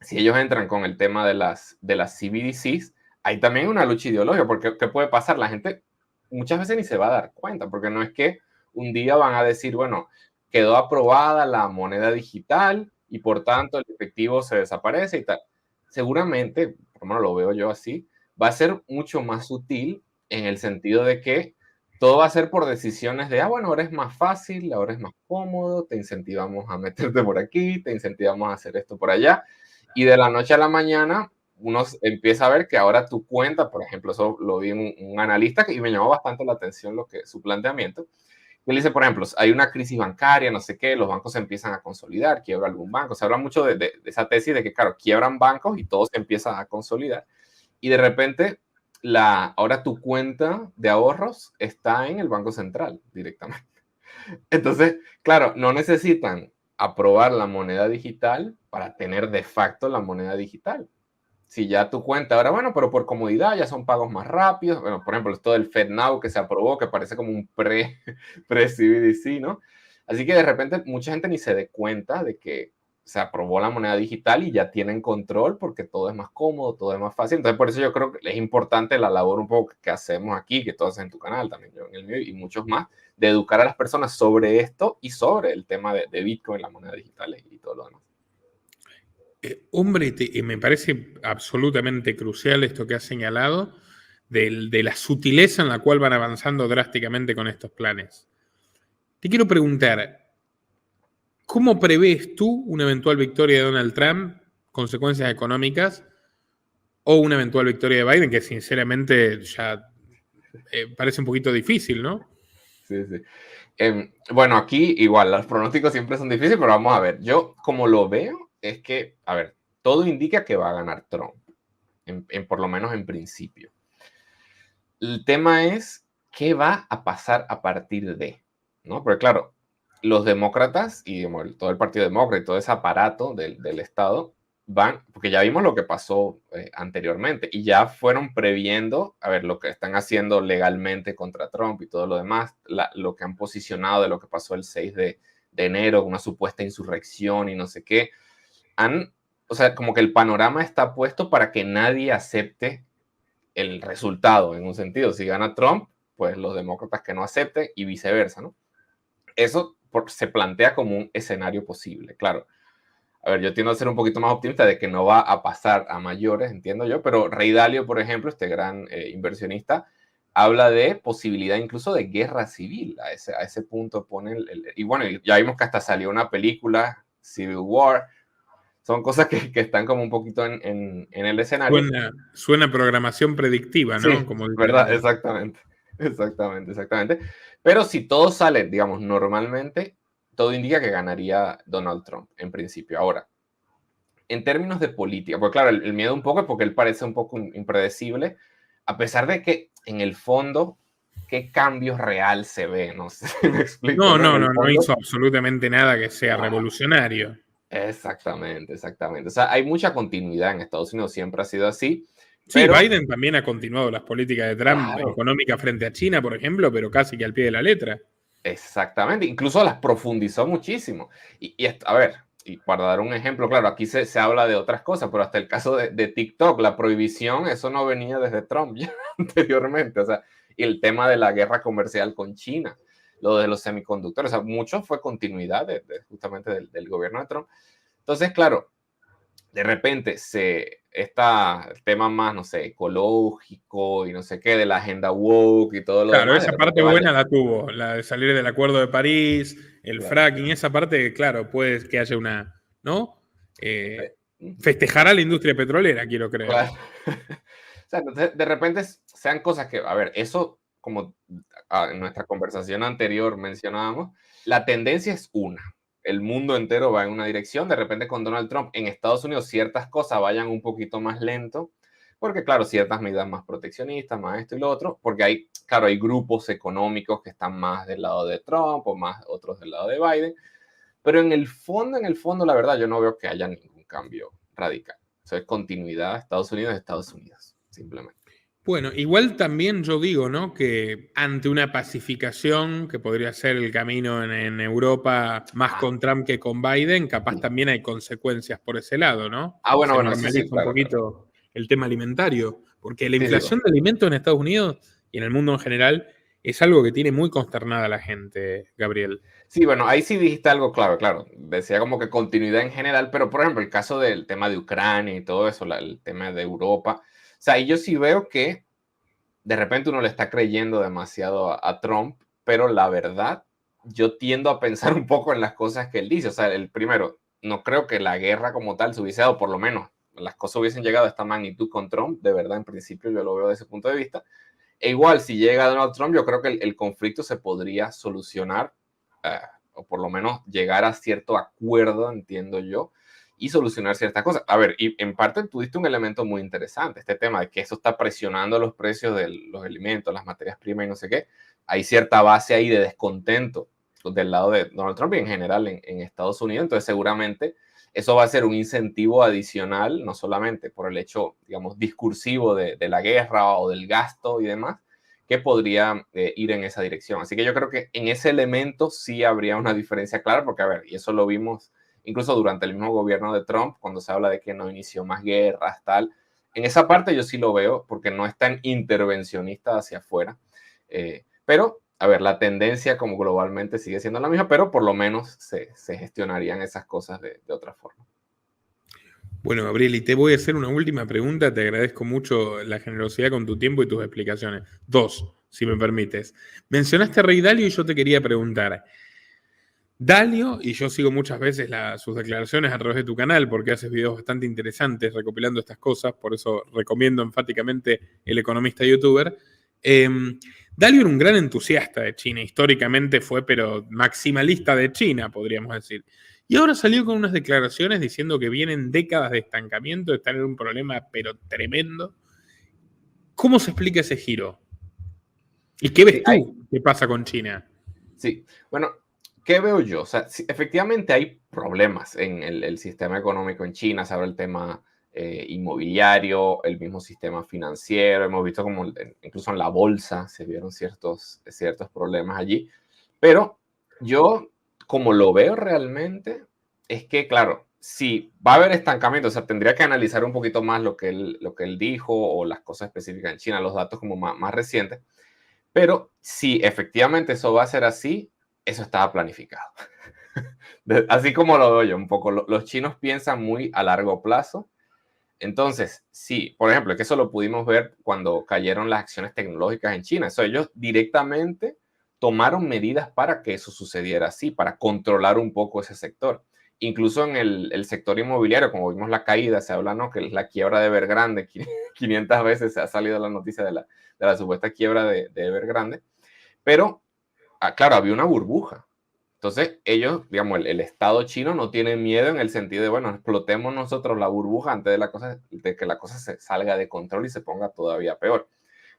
Speaker 2: si ellos entran con el tema de las CBDCs, hay también una lucha ideológica, porque ¿qué puede pasar? La gente muchas veces ni se va a dar cuenta, porque no es que un día van a decir, bueno, quedó aprobada la moneda digital y por tanto el efectivo se desaparece y tal. Seguramente, por lo menos lo veo yo así, va a ser mucho más sutil en el sentido de que todo va a ser por decisiones de, bueno, ahora es más fácil, ahora es más cómodo, te incentivamos a meterte por aquí, te incentivamos a hacer esto por allá. Y de la noche a la mañana, uno empieza a ver que ahora tu cuenta, por ejemplo, eso lo vi en un analista y me llamó bastante la atención su planteamiento. Él dice, por ejemplo, hay una crisis bancaria, no sé qué, los bancos se empiezan a consolidar, quiebra algún banco. Se habla mucho de esa tesis de que, claro, quiebran bancos y todo se empieza a consolidar. Y de repente, ahora tu cuenta de ahorros está en el Banco Central directamente. Entonces, claro, no necesitan aprobar la moneda digital para tener de facto la moneda digital. Si ya tu cuenta ahora, bueno, pero por comodidad ya son pagos más rápidos. Bueno, por ejemplo, esto del FedNow que se aprobó, que parece como un pre-CBDC, ¿no? Así que de repente mucha gente ni se dé cuenta de que se aprobó la moneda digital y ya tienen control porque todo es más cómodo, todo es más fácil. Entonces, por eso yo creo que es importante la labor un poco que hacemos aquí, que tú haces en tu canal, también yo en el mío y muchos más, de educar a las personas sobre esto y sobre el tema de Bitcoin, la moneda digital y todo lo demás.
Speaker 1: Hombre, me parece absolutamente crucial esto que has señalado de la sutileza en la cual van avanzando drásticamente con estos planes. Te quiero preguntar, ¿cómo prevés tú una eventual victoria de Donald Trump, consecuencias económicas, o una eventual victoria de Biden, que sinceramente ya parece un poquito difícil, ¿no?
Speaker 2: Sí, sí. Bueno, aquí igual, los pronósticos siempre son difíciles, pero vamos a ver. Yo, como lo veo, es que, a ver, todo indica que va a ganar Trump, por lo menos en principio. El tema es qué va a pasar a partir de, ¿no? Porque claro, los demócratas y todo el Partido Demócrata y todo ese aparato del Estado van, porque ya vimos lo que pasó anteriormente y ya fueron previendo, a ver, lo que están haciendo legalmente contra Trump y todo lo demás, lo que han posicionado de lo que pasó el 6 de enero, una supuesta insurrección y no sé qué, o sea, como que el panorama está puesto para que nadie acepte el resultado, en un sentido. Si gana Trump, pues los demócratas que no acepten y viceversa, ¿no? Eso se plantea como un escenario posible, claro. A ver, yo tiendo a ser un poquito más optimista de que no va a pasar a mayores, entiendo yo, pero Ray Dalio, por ejemplo, este gran inversionista, habla de posibilidad incluso de guerra civil. A ese punto pone y bueno, ya vimos que hasta salió una película, Civil War. Son cosas que están como un poquito en el escenario.
Speaker 1: Suena programación predictiva, ¿no?
Speaker 2: Sí,
Speaker 1: Como
Speaker 2: verdad, exactamente. Exactamente, exactamente. Pero si todo sale, digamos, normalmente, todo indica que ganaría Donald Trump, en principio. Ahora, en términos de política, porque claro, el miedo un poco es porque él parece un poco impredecible, a pesar de que en el fondo, ¿qué cambio real se ve? No sé si me explico, ¿no? En el
Speaker 1: No
Speaker 2: fondo,
Speaker 1: hizo absolutamente nada que sea revolucionario.
Speaker 2: exactamente, exactamente. O sea, hay mucha continuidad en Estados Unidos, siempre ha sido así,
Speaker 1: Sí,
Speaker 2: pero
Speaker 1: Biden también ha continuado las políticas de Trump
Speaker 2: claro,
Speaker 1: económicas frente a China, por ejemplo, pero casi que al pie de la letra.
Speaker 2: exactamente, incluso las profundizó muchísimo. A ver, y para dar un ejemplo, claro, aquí se habla de otras cosas, pero hasta el caso de TikTok, la prohibición, eso no venía desde Trump ya anteriormente, o sea, y el tema de la guerra comercial con China, lo de los semiconductores, o sea, mucho fue continuidad justamente del gobierno de Trump. Entonces, claro, de repente está el tema más, no sé, ecológico y no sé qué, de la agenda woke y todo lo
Speaker 1: Claro,
Speaker 2: demás, de
Speaker 1: esa parte
Speaker 2: repente vaya.
Speaker 1: buena la tuvo, la de salir del Acuerdo de París, el
Speaker 2: Claro.
Speaker 1: fracking, esa parte, claro, puede que haya una, ¿no?
Speaker 2: Ujú.
Speaker 1: Festejará la industria petrolera, quiero creer.
Speaker 2: Claro. O sea, entonces, de repente sean cosas que, a ver, eso, como en nuestra conversación anterior mencionábamos, la tendencia es una. El mundo entero va en una dirección. De repente, con Donald Trump en Estados Unidos, ciertas cosas vayan un poquito más lento, porque, claro, ciertas medidas más proteccionistas, más esto y lo otro, porque claro, hay grupos económicos que están más del lado de Trump o más otros del lado de Biden. Pero en el fondo, la verdad, yo no veo que haya ningún cambio radical. Eso es continuidad, Estados Unidos, simplemente.
Speaker 1: Bueno, igual también yo digo, ¿no? Que ante una pacificación, que podría ser el camino en Europa más
Speaker 2: Ah,
Speaker 1: con Trump que con Biden, capaz
Speaker 2: sí.
Speaker 1: también hay consecuencias por ese lado, ¿no?
Speaker 2: Bueno,
Speaker 1: Se
Speaker 2: bueno, eso sí,
Speaker 1: normaliza un
Speaker 2: claro, claro.
Speaker 1: poquito el tema alimentario, porque la
Speaker 2: Sí, sí,
Speaker 1: inflación de alimentos en Estados Unidos y en el mundo en general es algo que tiene muy consternada a la gente, Gabriel.
Speaker 2: sí, bueno, ahí sí dijiste algo clave, claro. Decía como que continuidad en general, pero por ejemplo, el caso del tema de Ucrania y todo eso, el tema de Europa. O sea, ahí yo sí veo que de repente uno le está creyendo demasiado a Trump, pero la verdad, yo tiendo a pensar un poco en las cosas que él dice. O sea, el primero, no creo que la guerra como tal se hubiese dado, por lo menos las cosas hubiesen llegado a esta magnitud con Trump, de verdad, en principio yo lo veo desde ese punto de vista. E igual, si llega Donald Trump, yo creo que el conflicto se podría solucionar, o por lo menos llegar a cierto acuerdo, entiendo yo, y solucionar ciertas cosas. A ver, y en parte tuviste un elemento muy interesante, este tema de que eso está presionando los precios de los alimentos, las materias primas y no sé qué. Hay cierta base ahí de descontento del lado de Donald Trump y en general en Estados Unidos, entonces seguramente eso va a ser un incentivo adicional, no solamente por el hecho, digamos, discursivo de la guerra o del gasto y demás, que podría ir en esa dirección. Así que yo creo que en ese elemento sí habría una diferencia clara, porque, a ver, y eso lo vimos incluso durante el mismo gobierno de Trump, cuando se habla de que no inició más guerras, tal. En esa parte yo sí lo veo, porque no es tan intervencionista hacia afuera. Pero, a ver, la tendencia como globalmente sigue siendo la misma, pero por lo menos se gestionarían esas cosas de otra forma.
Speaker 1: Bueno, Gabriel, y te voy a hacer una última pregunta. Te agradezco mucho la generosidad con tu tiempo y tus explicaciones. Dos, si me permites. Mencionaste a Rey Dalio y yo te quería preguntar. Dalio, y yo sigo muchas veces sus declaraciones a través de tu canal porque haces videos bastante interesantes recopilando estas cosas, por eso recomiendo enfáticamente El Economista Youtuber. Dalio era un gran entusiasta de China, históricamente fue, pero maximalista de China, podríamos decir. Y ahora salió con unas declaraciones diciendo que vienen décadas de estancamiento, de estar en un problema, pero tremendo. ¿Cómo se explica ese giro? ¿Y qué ves
Speaker 2: Sí, hay,
Speaker 1: tú que pasa con China?
Speaker 2: sí. Bueno, ¿qué veo yo? O sea, sí, efectivamente hay problemas en el sistema económico en China, se habla el tema inmobiliario, el mismo sistema financiero, hemos visto como incluso en la bolsa se vieron ciertos problemas allí, pero yo como lo veo realmente es que, claro, si va a haber estancamiento, o sea, tendría que analizar un poquito más lo que él dijo o las cosas específicas en China, los datos como más recientes, pero si efectivamente eso va a ser así, eso estaba planificado. Así como lo veo yo un poco, los chinos piensan muy a largo plazo. Entonces, sí, por ejemplo, que eso lo pudimos ver cuando cayeron las acciones tecnológicas en China. Eso ellos directamente tomaron medidas para que eso sucediera así, para controlar un poco ese sector. Incluso en el sector inmobiliario, como vimos la caída, se habla, ¿no?, que es la quiebra de Evergrande, 500 veces se ha salido la noticia de la supuesta quiebra de Evergrande, pero, claro, había una burbuja. Entonces, ellos, digamos, el Estado chino no tiene miedo en el sentido de, bueno, explotemos nosotros la burbuja antes de que la cosa se salga de control y se ponga todavía peor.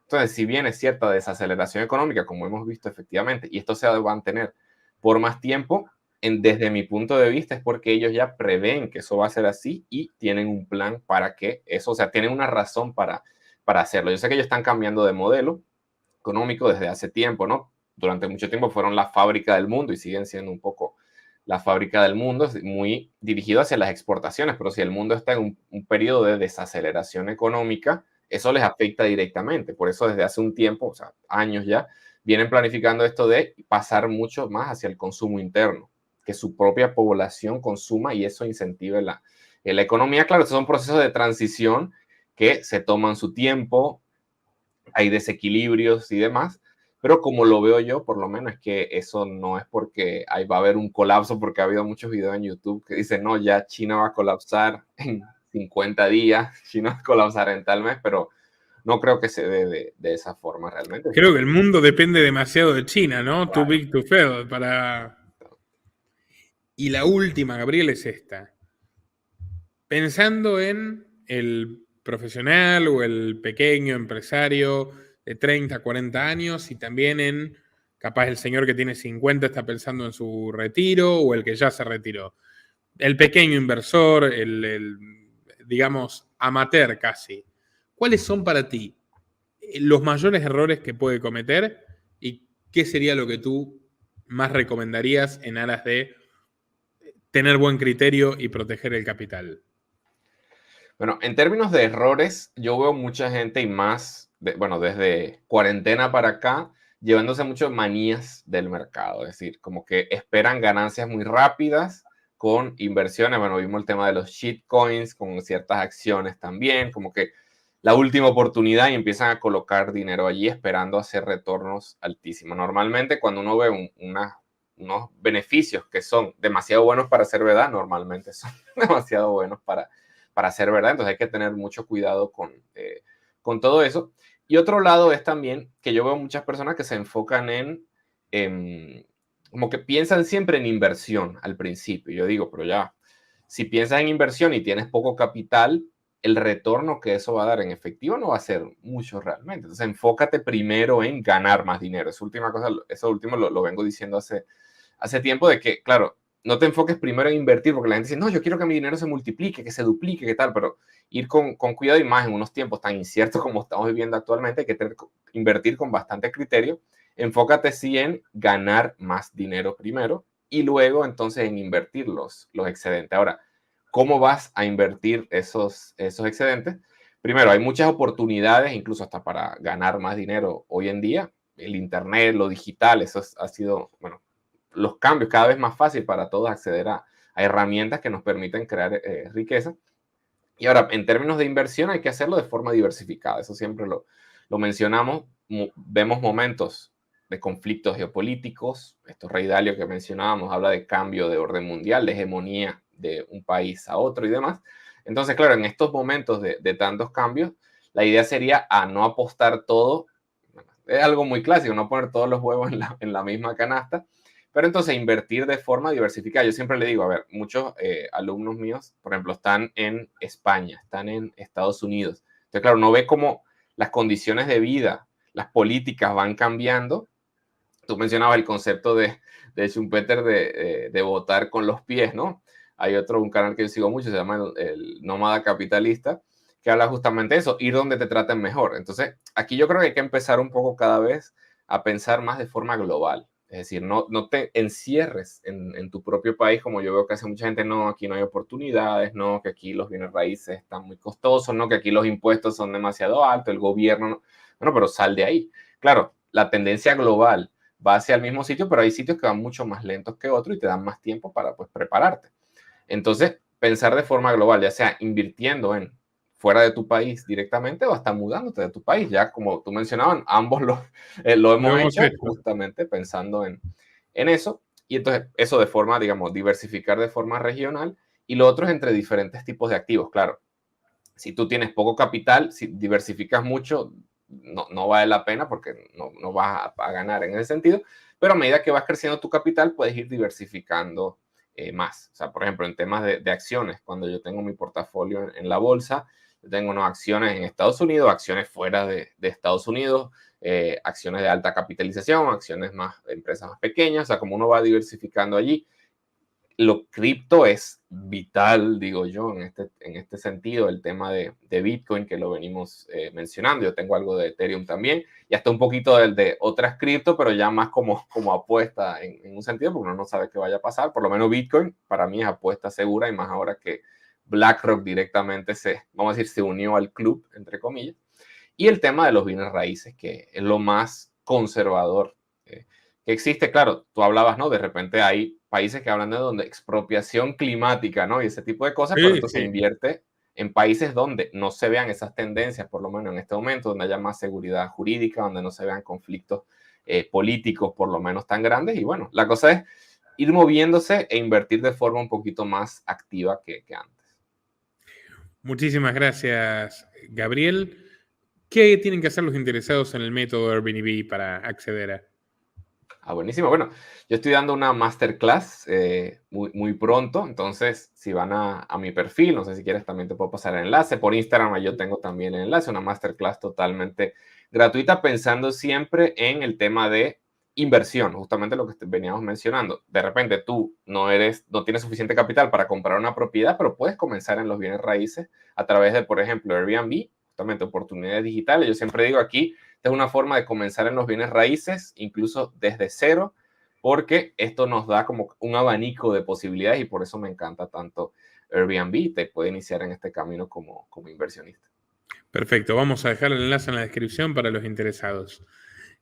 Speaker 2: Entonces, si bien es cierta desaceleración económica, como hemos visto efectivamente, y esto se va a mantener por más tiempo, desde mi punto de vista es porque ellos ya prevén que eso va a ser así y tienen un plan para que eso, o sea, tienen una razón para hacerlo. Yo sé que ellos están cambiando de modelo económico desde hace tiempo, ¿no? Durante mucho tiempo fueron la fábrica del mundo y siguen siendo un poco la fábrica del mundo, muy dirigido hacia las exportaciones, pero si el mundo está en un periodo de desaceleración económica, eso les afecta directamente. Por eso desde hace un tiempo, o sea, años ya, vienen planificando esto de pasar mucho más hacia el consumo interno, que su propia población consuma y eso incentive la economía. Claro, estos son procesos de transición que se toman su tiempo, hay desequilibrios y demás, pero como lo veo yo, por lo menos es que eso no es porque ahí va a haber un colapso, porque ha habido muchos videos en YouTube que dicen, no, ya China va a colapsar en 50 días, China va a colapsar en tal mes, pero no creo que se dé de esa forma realmente.
Speaker 1: Creo que el mundo depende demasiado de China, ¿no? Too
Speaker 2: Claro.
Speaker 1: big to fail para... Y la última, Gabriel, es esta. Pensando en el profesional o el pequeño empresario de 30, 40 años y también en, capaz el señor que tiene 50 está pensando en su retiro o el que ya se retiró. El pequeño inversor, digamos, amateur casi. ¿Cuáles son para ti los mayores errores que puede cometer y qué sería lo que tú más recomendarías en aras de tener buen criterio y proteger el capital?
Speaker 2: Bueno, en términos de errores, yo veo mucha gente y más, bueno, desde cuarentena para acá, llevándose mucho manías del mercado, es decir, como que esperan ganancias muy rápidas con inversiones. Bueno, vimos el tema de los shitcoins con ciertas acciones también, como que la última oportunidad y empiezan a colocar dinero allí esperando hacer retornos altísimos. Normalmente cuando uno ve unos beneficios que son demasiado buenos para ser verdad, normalmente son demasiado buenos para ser verdad. Entonces hay que tener mucho cuidado con todo eso. Y otro lado es también que yo veo muchas personas que se enfocan como que piensan siempre en inversión al principio. Yo digo, pero ya, si piensas en inversión y tienes poco capital, el retorno que eso va a dar en efectivo no va a ser mucho realmente. Entonces, enfócate primero en ganar más dinero. Esa última cosa, eso último lo vengo diciendo hace tiempo, de que, claro, no te enfoques primero en invertir, porque la gente dice, no, yo quiero que mi dinero se multiplique, que se duplique, que tal, pero ir con cuidado y más en unos tiempos tan inciertos como estamos viviendo actualmente, hay que invertir con bastante criterio. Enfócate sí en ganar más dinero primero y luego entonces en invertir los excedentes. Ahora, ¿cómo vas a invertir esos excedentes? Primero, hay muchas oportunidades, incluso hasta para ganar más dinero hoy en día. El Internet, lo digital, eso ha sido, bueno, los cambios, cada vez más fácil para todos acceder a herramientas que nos permiten crear riqueza. Y ahora, en términos de inversión, hay que hacerlo de forma diversificada. Eso siempre lo mencionamos. Vemos momentos de conflictos geopolíticos. Esto Rey Dalio que mencionábamos habla de cambio de orden mundial, de hegemonía de un país a otro y demás. Entonces, claro, en estos momentos de tantos cambios, la idea sería a no apostar todo. Es algo muy clásico, no poner todos los huevos en la misma canasta, pero entonces invertir de forma diversificada. Yo siempre le digo, a ver, muchos alumnos míos, por ejemplo, están en España, están en Estados Unidos. Entonces, claro, no ve cómo las condiciones de vida, las políticas van cambiando. Tú mencionabas el concepto de Schumpeter de votar con los pies, ¿no? Hay un canal que yo sigo mucho, se llama el Nómada Capitalista, que habla justamente de eso, ir donde te traten mejor. Entonces, aquí yo creo que hay que empezar un poco cada vez a pensar más de forma global. Es decir, no te encierres en tu propio país, como yo veo que hace mucha gente, no, aquí no hay oportunidades, no, que aquí los bienes raíces están muy costosos, no, que aquí los impuestos son demasiado altos, el gobierno, no. Bueno, pero sal de ahí. Claro, la tendencia global va hacia el mismo sitio, pero hay sitios que van mucho más lentos que otros y te dan más tiempo para, pues, prepararte. Entonces, pensar de forma global, ya sea invirtiendo en fuera de tu país directamente o hasta mudándote de tu país. Ya como tú mencionabas, ambos lo hemos hecho justamente pensando en eso. Y entonces eso de forma, digamos, diversificar de forma regional. Y lo otro es entre diferentes tipos de activos. Claro, si tú tienes poco capital, si diversificas mucho, no vale la pena porque no vas a ganar en ese sentido. Pero a medida que vas creciendo tu capital, puedes ir diversificando más. O sea, por ejemplo, en temas de acciones, cuando yo tengo mi portafolio en la bolsa, yo tengo unas acciones en Estados Unidos, acciones fuera de Estados Unidos, acciones de alta capitalización, acciones empresas más pequeñas. O sea, como uno va diversificando allí, lo cripto es vital, digo yo, en este sentido, el tema de Bitcoin, que lo venimos mencionando. Yo tengo algo de Ethereum también, y hasta un poquito de otras cripto, pero ya más como apuesta en un sentido, porque uno no sabe qué vaya a pasar. Por lo menos Bitcoin para mí es apuesta segura, y más ahora que BlackRock directamente vamos a decir, se unió al club, entre comillas. Y el tema de los bienes raíces, que es lo más conservador que existe. Claro, tú hablabas, ¿no? De repente hay países que hablan de donde expropiación climática, ¿no? Y ese tipo de cosas, pero esto se invierte en países donde no se vean esas tendencias, por lo menos en este momento, donde haya más seguridad jurídica, donde no se vean conflictos políticos, por lo menos tan grandes. Y bueno, la cosa es ir moviéndose e invertir de forma un poquito más activa que antes.
Speaker 1: Muchísimas gracias, Gabriel. ¿Qué tienen que hacer los interesados en el método Airbnb para acceder a?
Speaker 2: Buenísimo. Bueno, yo estoy dando una masterclass muy pronto, entonces si van a mi perfil, no sé si quieres también te puedo pasar el enlace, por Instagram yo tengo también el enlace, una masterclass totalmente gratuita, pensando siempre en el tema de inversión, justamente lo que veníamos mencionando. De repente tú no tienes suficiente capital para comprar una propiedad, pero puedes comenzar en los bienes raíces a través de, por ejemplo, Airbnb, justamente oportunidades digitales. Yo siempre digo aquí, esta es una forma de comenzar en los bienes raíces, incluso desde cero, porque esto nos da como un abanico de posibilidades y por eso me encanta tanto Airbnb. Te puede iniciar en este camino como inversionista.
Speaker 1: Perfecto, vamos a dejar el enlace en la descripción para los interesados.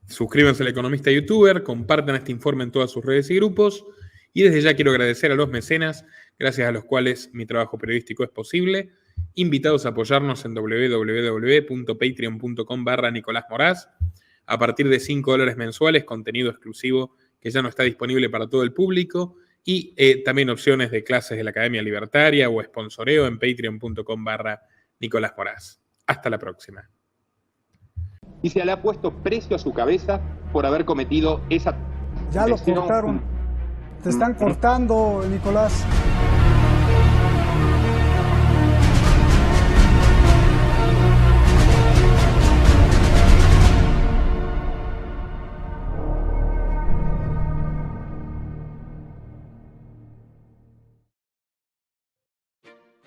Speaker 1: Suscríbanse al Economista Youtuber, compartan este informe en todas sus redes y grupos. Y desde ya quiero agradecer a los mecenas, gracias a los cuales mi trabajo periodístico es posible. invitados a apoyarnos en www.patreon.com/Nicolás Moraz. A partir de $5 mensuales, contenido exclusivo que ya no está disponible para todo el público, y también opciones de clases de la Academia Libertaria o sponsoreo en patreon.com/Nicolás Moraz. Hasta la próxima.
Speaker 3: Y se le ha puesto precio a su cabeza por haber cometido esa...
Speaker 4: Ya lo cortaron. Te están cortando, Nicolás.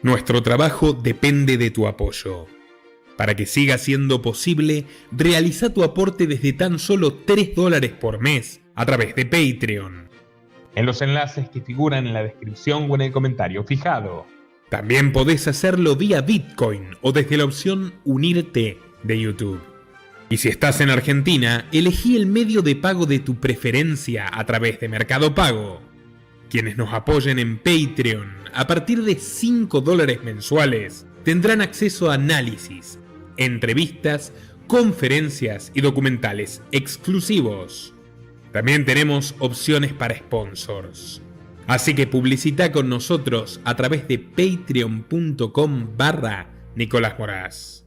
Speaker 1: Nuestro trabajo depende de tu apoyo. Para que siga siendo posible, realiza tu aporte desde tan solo $3 por mes a través de Patreon, en los enlaces que figuran en la descripción o en el comentario fijado. También podés hacerlo vía Bitcoin o desde la opción Unirte de YouTube. Y si estás en Argentina, elegí el medio de pago de tu preferencia a través de Mercado Pago. Quienes nos apoyen en Patreon a partir de $5 mensuales tendrán acceso a análisis, entrevistas, conferencias y documentales exclusivos. También tenemos opciones para sponsors. Así que publicita con nosotros a través de patreon.com/Nicolás Moraz.